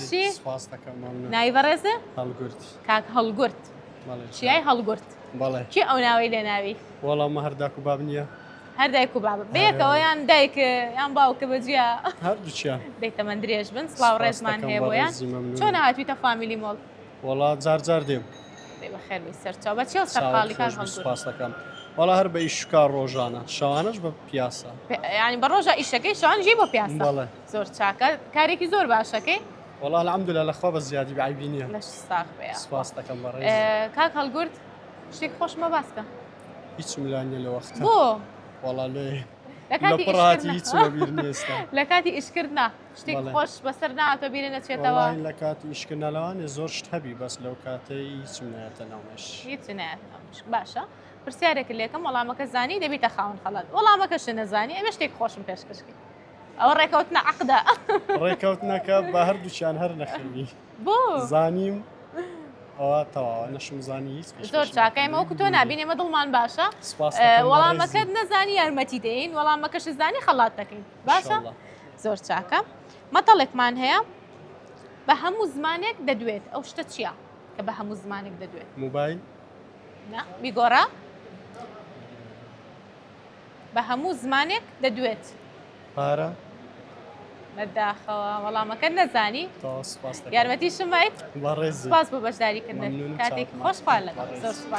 باشی سپاس دەکەم مەمنون. ناوی بەڕێزە هەڵگورت کاک هەڵگورت بەڵێ چیای هەڵگورت بەڵێ چی ئەو ناوی لێ ناوی وەڵامە هەرداک و باب نییە هەر دایک و بابە بەیەکەوە یان دایک یان باوکە بەجیا هەردووچیان دەیتەمە درێژ بن سڵاو ڕێزمان هەیە بۆیان چۆن هاتوویتە فامیلی مۆڵ وەڵا جار جار دێم بەخێر سەرچاو بە چێ سەرقاڵی کاک هەڵگورت سپاس دەکەم وەڵا هەر بە ئیشکار ڕۆژانە شەوانش بە پیاسە ینی بە ڕۆژە ئیشەکەی شوانژی بۆ پیاسە بەڵێ زۆر چاکە کارێکی زۆر باشەکەی وەڵا الحەمدولillah لەخوا بە زیادی بەعیبی نییە لەش ساق بێ سپاس دەکەم بەڕێز کاک هەڵگورت شتێک خۆشمە باسکە هیچم لانیە لە وەختە بۆ وەڵا لێ لە لە پڕاتی کاتی هیچمە بیر نیێستا لە کاتی ئیشکردنا شتێک بەڵێ. خۆش بەسەر ناتۆ بیرە نەچێتەوە وەڵای لە کاتی ئیشکردنا لەوانێ زۆر شت هەبی بەس لەو کاتەی هیچم نایەتە ناومەش هیچ نایەت باشە پرسیارێک لێکم وەڵامەکە زانی دەبیتە خاون خەڵات وەڵامەکەش نەزانی ئەمە شتێک خۆشم پێشکەشکی ئەوە ڕێکەوتنە عەقدە ڕێکەوتنەکە بە هەردووچیان هەر نەخێنی بۆ زانیم ئەوە تەواوە نەشم زانی هیچ زۆر چاکە ئێمە وەکو تۆ نبینێ ئێمە دڵمان باشە سپاس دەکەم بە وەڵامەکەت ڕێزی. نەزانی یارمەتی دەین وەڵامەکەش زانی خەڵات دەکەین باشە ئینشاءالله. زۆر چاکە مەتەڵێکمان هەیە بە هەموو زمانێک دەدوێت ئەو شتە چییە کە بە هەموو زمانێک دەدوێت موبایل نا بیگۆڕە بە هەموو زمانێک دەدوێت پارە بەداخەوە وەڵامەکە نەزانی تەواو سپاس دەکەم یارمەتی شمایت بە ڕێزی سپاس بۆ بەشداریکردن مەمنون، کاتێکی چاکم. خۆشخوال لەگەڵ زۆر سپاس